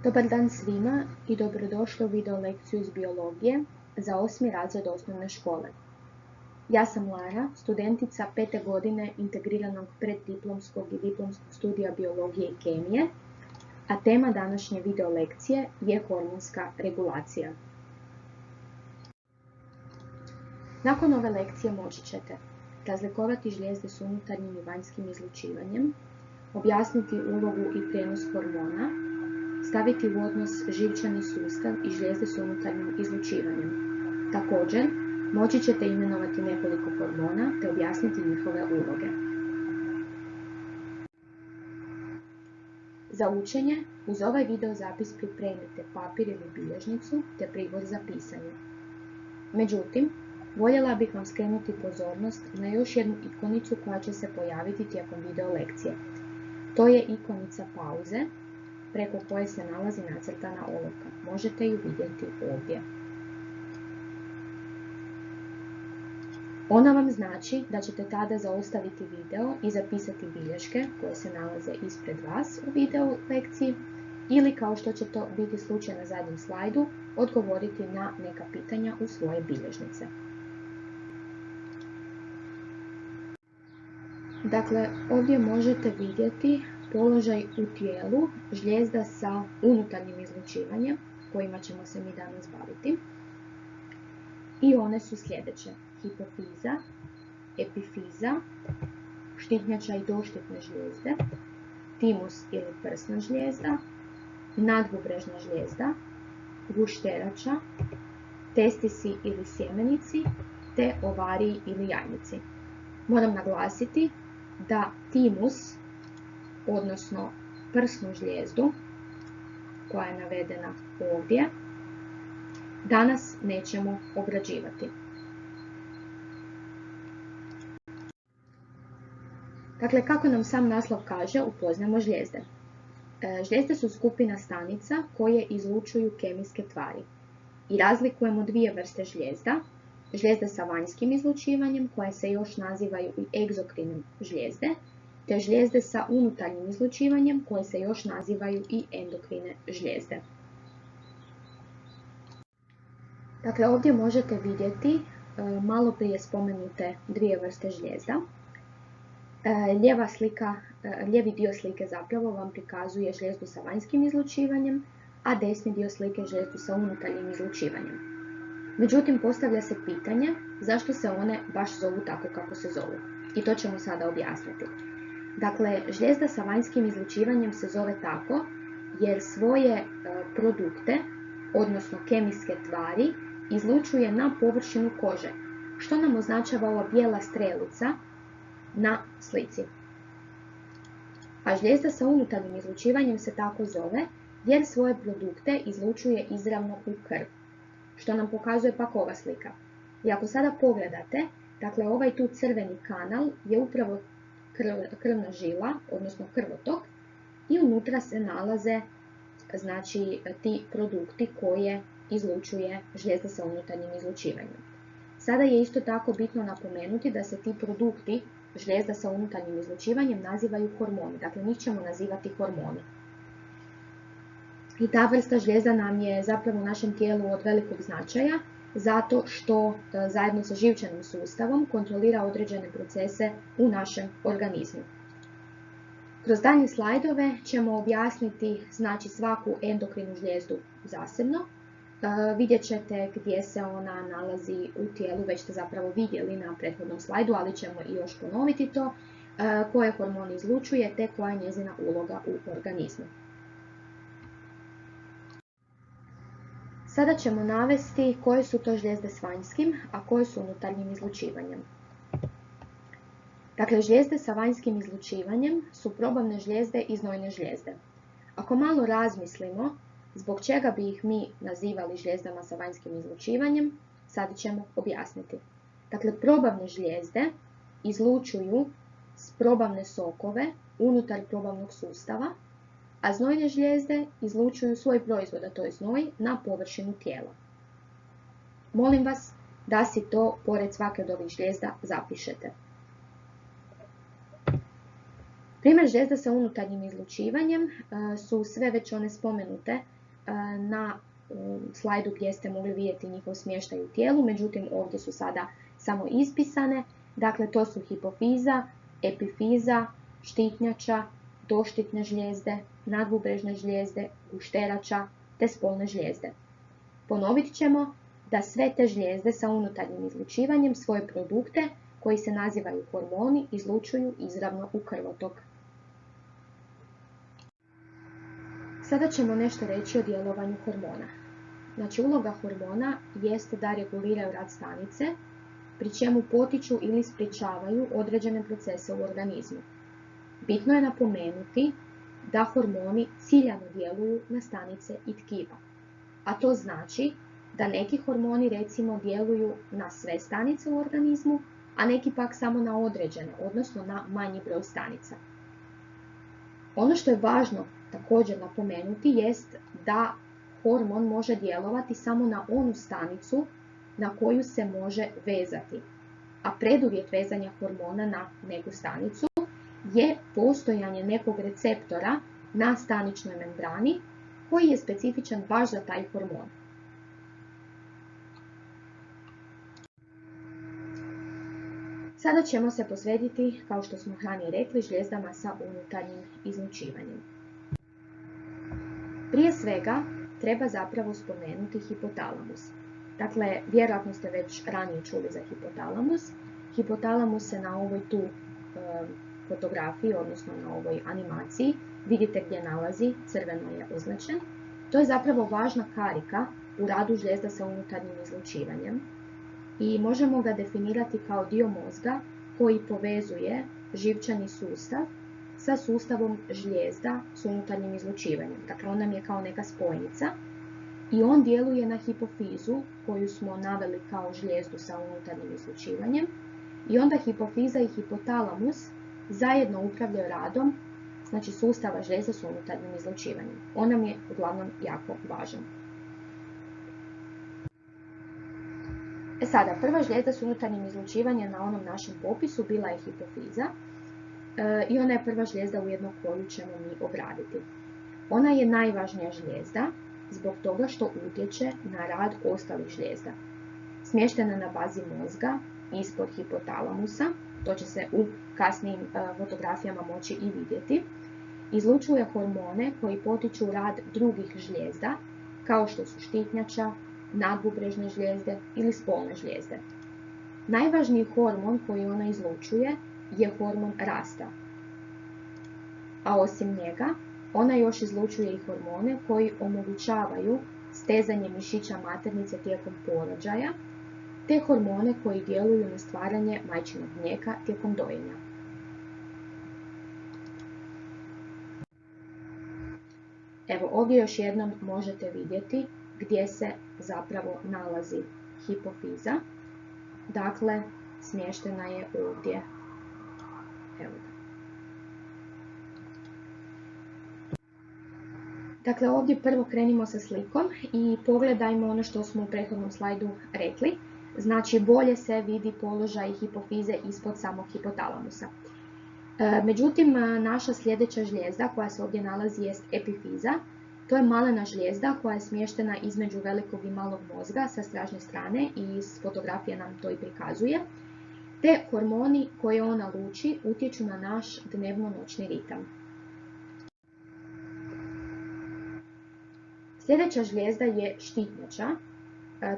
Dobar dan svima i dobrodošli u video lekciju iz biologije za 8. razred osnovne škole. Ja sam Lara, studentica 5. godine integriranog preddiplomskog i diplomskog studija biologije i kemije, a tema današnje video lekcije je hormonska regulacija. Nakon ove lekcije moći ćete razlikovati žlijezde s unutarnjim i vanjskim izlučivanjem, objasniti ulogu i prijenos hormona, staviti u odnos živčani sustav i žlijezde s unutarnjim izlučivanjem. Također, moći ćete imenovati nekoliko hormona te objasniti njihove uloge. Za učenje, uz ovaj video zapis pripremite papir ili bilježnicu te pribor za pisanje. Međutim, voljela bih vam skrenuti pozornost na još jednu ikonicu koja će se pojaviti tijekom video lekcije. To je ikonica pauze, preko koje se nalazi nacrtana olovka. Možete ju vidjeti ovdje. Ona vam znači da ćete tada zaustaviti video i zapisati bilješke koje se nalaze ispred vas u video lekciji ili, kao što će to biti slučaj na zadnjem slajdu, odgovoriti na neka pitanja u svoje bilježnice. Dakle, ovdje možete vidjeti položaj u tijelu žlijezda sa unutarnjim izlučivanjem, kojima ćemo se mi danas baviti. I one su sljedeće: hipofiza, epifiza, štitnjača i doštitne žlijezde, timus ili prsna žlijezda, nadbubrežna žlijezda, gušterača, testisi ili sjemenici, te ovariji ili jajnici. Moram naglasiti da timus, odnosno prsnu žlijezdu, koja je navedena ovdje, danas nećemo obrađivati. Dakle, kako nam sam naslov kaže, upoznajmo žlijezde. Žlijezde su skupina stanica koje izlučuju kemijske tvari. I razlikujemo dvije vrste žlijezda. Žlijezde sa vanjskim izlučivanjem, koje se još nazivaju i egzokrine žlijezde, te žlijezde sa unutarnjim izlučivanjem, koje se još nazivaju i endokrine žlijezde. Dakle, ovdje možete vidjeti malo prije spomenute dvije vrste žlijezda. Lijevi dio slike zapravo vam prikazuje žlijezdu sa vanjskim izlučivanjem, a desni dio slike žlijezdu sa unutarnjim izlučivanjem. Međutim, postavlja se pitanje zašto se one baš zovu tako kako se zovu. I to ćemo sada objasniti. Dakle, žlijezda sa vanjskim izlučivanjem se zove tako jer svoje produkte, odnosno kemijske tvari, izlučuje na površinu kože, što nam označava ova bijela strelica na slici. A žlijezda sa unutarnjim izlučivanjem se tako zove jer svoje produkte izlučuje izravno u krv, što nam pokazuje pak ova slika. I ako sada pogledate, dakle ovaj tu crveni kanal je upravo krvna žila, odnosno krvotok, i unutra se nalaze ti produkti koje izlučuje žlijezda sa unutarnjim izlučivanjem. Sada je isto tako bitno napomenuti da se ti produkti žlijezda sa unutarnjim izlučivanjem nazivaju hormoni, dakle njih ćemo nazivati hormoni. I ta vrsta žlijezda nam je zapravo u našem tijelu od velikog značaja, zato što zajedno sa živčanim sustavom kontrolira određene procese u našem organizmu. Kroz daljnje slajdove ćemo objasniti svaku endokrinu žlijezdu zasebno. Vidjet ćete gdje se ona nalazi u tijelu, već ste zapravo vidjeli na prethodnom slajdu, ali ćemo i još ponoviti to, koje hormon izlučuje te koja je njezina uloga u organizmu. Sada ćemo navesti koje su to žlijezde s vanjskim, a koje su unutarnjim izlučivanjem. Dakle, žlijezde sa vanjskim izlučivanjem su probavne žlijezde i znojne žlijezde. Ako malo razmislimo zbog čega bi ih mi nazivali žlijezdama sa vanjskim izlučivanjem, sad ćemo objasniti. Dakle, probavne žlijezde izlučuju probavne sokove unutar probavnog sustava, a znojne žlijezde izlučuju svoj proizvod, a to je znoj, na površinu tijela. Molim vas da si to pored svake od ovih žlijezda zapišete. Primjer žlijezda sa unutarnjim izlučivanjem su sve već one spomenute na slajdu gdje ste mogli vidjeti njihov smještaj u tijelu, međutim ovdje su sada samo ispisane. Dakle, to su hipofiza, epifiza, štitnjača, doštitne žlijezde, nadbubrežne žlijezde, gušterača te spolne žlijezde. Ponovit ćemo da sve te žlijezde sa unutarnjim izlučivanjem svoje produkte, koji se nazivaju hormoni, izlučuju izravno u krvotok. Sada ćemo nešto reći o djelovanju hormona. Znači, uloga hormona jeste da reguliraju rad stanice, pri čemu potiču ili sprječavaju određene procese u organizmu. Bitno je napomenuti da hormoni ciljano djeluju na stanice i tkiva. A to znači da neki hormoni recimo djeluju na sve stanice u organizmu, a neki pak samo na određene, odnosno na manji broj stanica. Ono što je važno također napomenuti jest da hormon može djelovati samo na onu stanicu na koju se može vezati. A preduvjet vezanja hormona na neku stanicu je postojanje nekog receptora na staničnoj membrani koji je specifičan baš za taj hormon. Sada ćemo se posvetiti, kao što smo ranije rekli, žlijezdama sa unutarnjim izlučivanjem. Prije svega treba zapravo spomenuti hipotalamus. Dakle, vjerojatno ste već ranije čuli za hipotalamus. Hipotalamus se na ovoj tu fotografiji, odnosno na ovoj animaciji, vidite gdje nalazi, crveno je označen. To je zapravo važna karika u radu žlijezda sa unutarnjim izlučivanjem i možemo ga definirati kao dio mozga koji povezuje živčani sustav sa sustavom žlijezda s unutarnjim izlučivanjem. Dakle, on nam je kao neka spojnica i on djeluje na hipofizu koju smo naveli kao žlijezdu sa unutarnjim izlučivanjem i onda hipofiza i hipotalamus zajedno upravljaju radom, znači sustava žlijezda s unutarnjim izlučivanjem. On nam je uglavnom jako važan. Sada, prva žlijezda s unutarnjim izlučivanjem na onom našem popisu bila je hipofiza i ona je prva žlijezda ujedno koju ćemo mi obraditi. Ona je najvažnija žlijezda zbog toga što utječe na rad ostalih žlijezda. Smještena na bazi mozga ispod hipotalamusa, to će se u kasnijim fotografijama moći i vidjeti, izlučuje hormone koji potiču rad drugih žlijezda, kao što su štitnjača, nadbubrežne žlijezde ili spolne žlijezde. Najvažniji hormon koji ona izlučuje je hormon rasta. A osim njega, ona još izlučuje i hormone koji omogućavaju stezanje mišića maternice tijekom porođaja, te hormone koji djeluju na stvaranje majčinog mlijeka tijekom dojenja. Evo, ovdje još jednom možete vidjeti gdje se zapravo nalazi hipofiza. Dakle, smještena je ovdje. Evo ga. Dakle, ovdje prvo krenimo sa slikom i pogledajmo ono što smo u prethodnom slajdu rekli. Znači, bolje se vidi položaj hipofize ispod samog hipotalamusa. Međutim, naša sljedeća žlijezda koja se ovdje nalazi jest epifiza. To je malena žlijezda koja je smještena između velikog i malog mozga sa stražnje strane i iz fotografije nam to i prikazuje. Te hormoni koje ona luči utječu na naš dnevno-noćni ritam. Sljedeća žlijezda je štitnjača.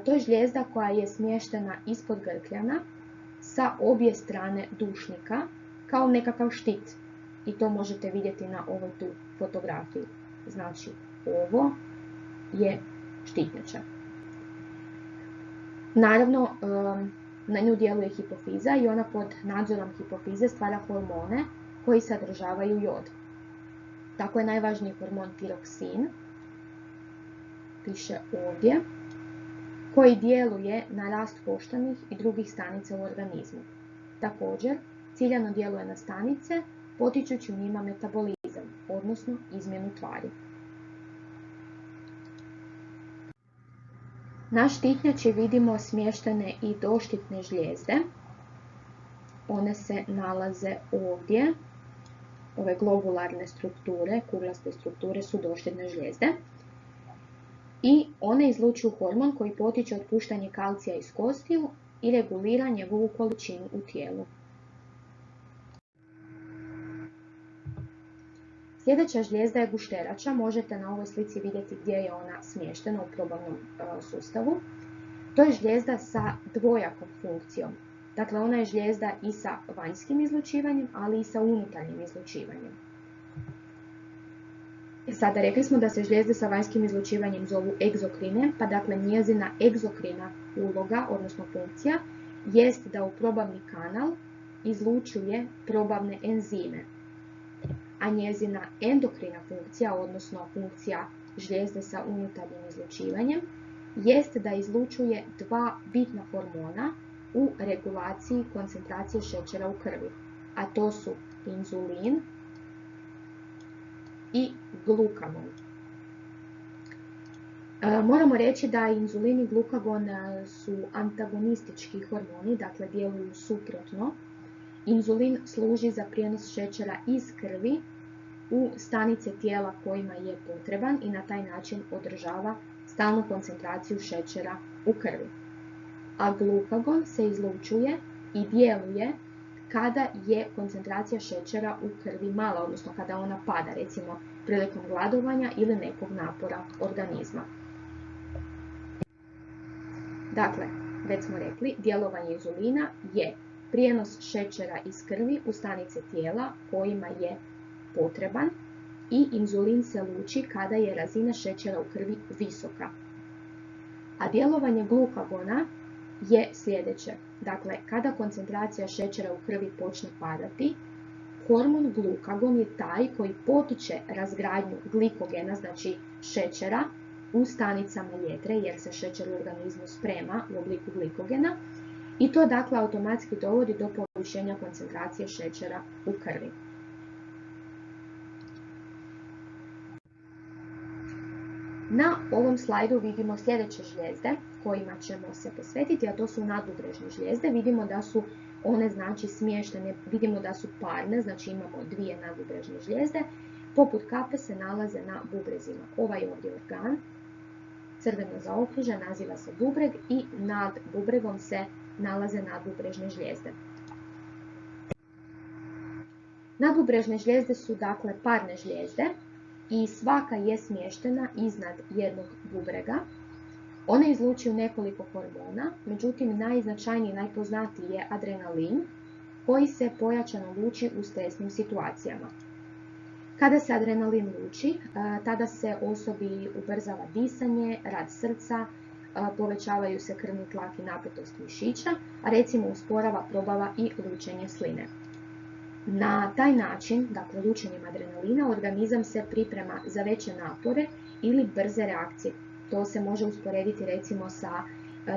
To je žlijezda koja je smještena ispod grkljana sa obje strane dušnika kao nekakav štit. I to možete vidjeti na ovoj tu fotografiji. Znači, ovo je štitnjača. Naravno, na nju djeluje hipofiza i ona pod nadzorom hipofize stvara hormone koji sadržavaju jod. Tako je najvažniji hormon tiroksin, piše ovdje, koji djeluje na rast koštanih i drugih stanica u organizmu. Također, ciljano djeluje na stanice, potičući u njima metabolizam, odnosno izmjenu tvari. Na štitnjači vidimo smještene i doštitne žlijezde. One se nalaze ovdje ove globularne strukture, kuglaste strukture su došljedne žlijezde. I one izlučuju hormon koji potiče otpuštanje kalcija iz kostiju i regulira njegovu količinu u tijelu. Sljedeća žlijezda je gušterača. Možete na ovoj slici vidjeti gdje je ona smještena u probavnom sustavu. To je žlijezda sa dvojakom funkcijom. Dakle, ona je žlijezda i sa vanjskim izlučivanjem, ali i sa unutarnjim izlučivanjem. Sada rekli smo da se žlijezde sa vanjskim izlučivanjem zovu egzokrine, pa dakle njezina egzokrina uloga, odnosno funkcija, jest da u probavni kanal izlučuje probavne enzime. A njezina endokrina funkcija, odnosno funkcija žlijezde sa unutarnjim izlučivanjem, jest da izlučuje dva bitna hormona u regulaciji koncentracije šećera u krvi, a to su inzulin i glukagon. Moramo reći da inzulin i glukagon su antagonistički hormoni, dakle djeluju suprotno. Inzulin služi za prijenos šećera iz krvi u stanice tijela kojima je potreban i na taj način održava stalnu koncentraciju šećera u krvi. A glukagon se izlučuje i djeluje kada je koncentracija šećera u krvi mala, odnosno kada ona pada, recimo prilikom gladovanja ili nekog napora organizma. Dakle, već smo rekli, djelovanje inzulina je prijenos šećera iz krvi u stanice tijela kojima je potreban i inzulin se luči kada je razina šećera u krvi visoka. A djelovanje glukagona je sljedeće. Dakle, kada koncentracija šećera u krvi počne padati, hormon glukagon je taj koji potiče razgradnju glikogena, znači šećera, u stanicama jetre, jer se šećer u organizmu sprema u obliku glikogena, i to dakle automatski dovodi do povišenja koncentracije šećera u krvi. Na ovom slajdu vidimo sljedeće žlijezde kojima ćemo se posvetiti, a to su nadbubrežne žlijezde. Vidimo da su one znači smještene, vidimo da su parne, znači imamo dvije nadbubrežne žlijezde. Poput kape se nalaze na bubrezima. Ovaj ovdje organ, crveno zaokružen, naziva se bubreg i nad bubregom se nalaze nadbubrežne žlijezde. Nadbubrežne žlijezde su dakle parne žlijezde i svaka je smještena iznad jednog bubrega. One izlučuju nekoliko hormona, međutim najznačajniji i najpoznatiji je adrenalin koji se pojačano luči u stresnim situacijama. Kada se adrenalin luči, tada se osobi ubrzava disanje, rad srca, povećavaju se krvni tlak i napetost mišića, a recimo usporava probava i lučenje sline. Na taj način, dakle lučenjem adrenalina, organizam se priprema za veće napore ili brze reakcije. To se može usporediti recimo sa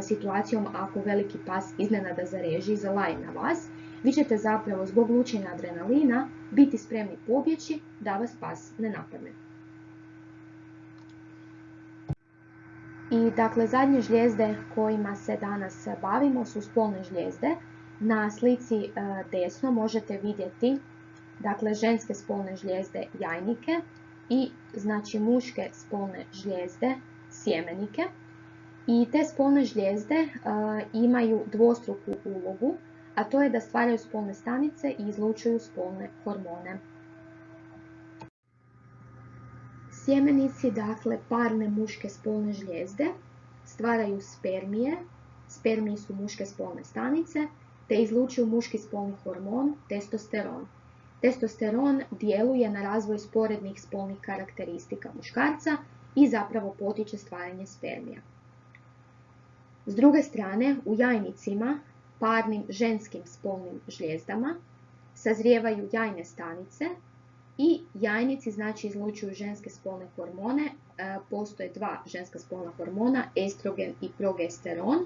situacijom ako veliki pas iznenada zareži i zalaje na vas. Vi ćete zapravo zbog lučenja adrenalina biti spremni pobjeći da vas pas ne napadne. I dakle zadnje žlijezde kojima se danas bavimo su spolne žlijezde. Na slici desno možete vidjeti dakle ženske spolne žlijezde jajnike i znači muške spolne žlijezde sjemenike. I te spolne žlijezde imaju dvostruku ulogu, a to je da stvaraju spolne stanice i izlučuju spolne hormone. Sjemenici, dakle parne muške spolne žlijezde, stvaraju spermije. Spermiji su muške spolne stanice, te izlučuju muški spolni hormon, testosteron. Testosteron djeluje na razvoj sporednih spolnih karakteristika muškarca i zapravo potiče stvaranje spermija. S druge strane, u jajnicima, parnim ženskim spolnim žlijezdama, sazrijevaju jajne stanice i jajnici znači izlučuju ženske spolne hormone. Postoje dva ženska spolna hormona, estrogen i progesteron.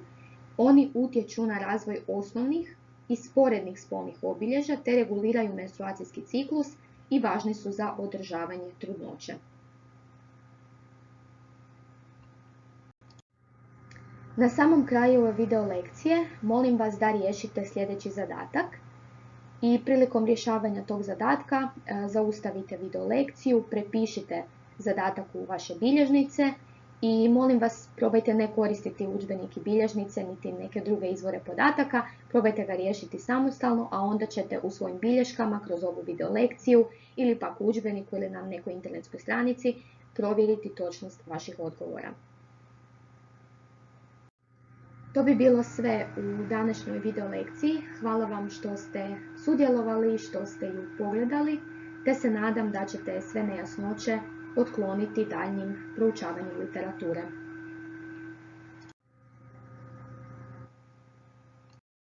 Oni utječu na razvoj osnovnih i sporednih spolnih obilježja te reguliraju menstruacijski ciklus i važni su za održavanje trudnoće. Na samom kraju ove video lekcije molim vas da riješite sljedeći zadatak. i prilikom rješavanja tog zadatka zaustavite video lekciju, prepišite zadatak u vaše bilježnice i molim vas probajte ne koristiti udžbenik i bilježnice niti neke druge izvore podataka, probajte ga riješiti samostalno, a onda ćete u svojim bilješkama kroz ovu video lekciju ili pak u udžbeniku ili na nekoj internetskoj stranici provjeriti točnost vaših odgovora. To bi bilo sve u današnjoj video lekciji. Hvala vam što ste sudjelovali, što ste ju pogledali, te se nadam da ćete sve nejasnoće otkloniti daljnjim proučavanjem literature.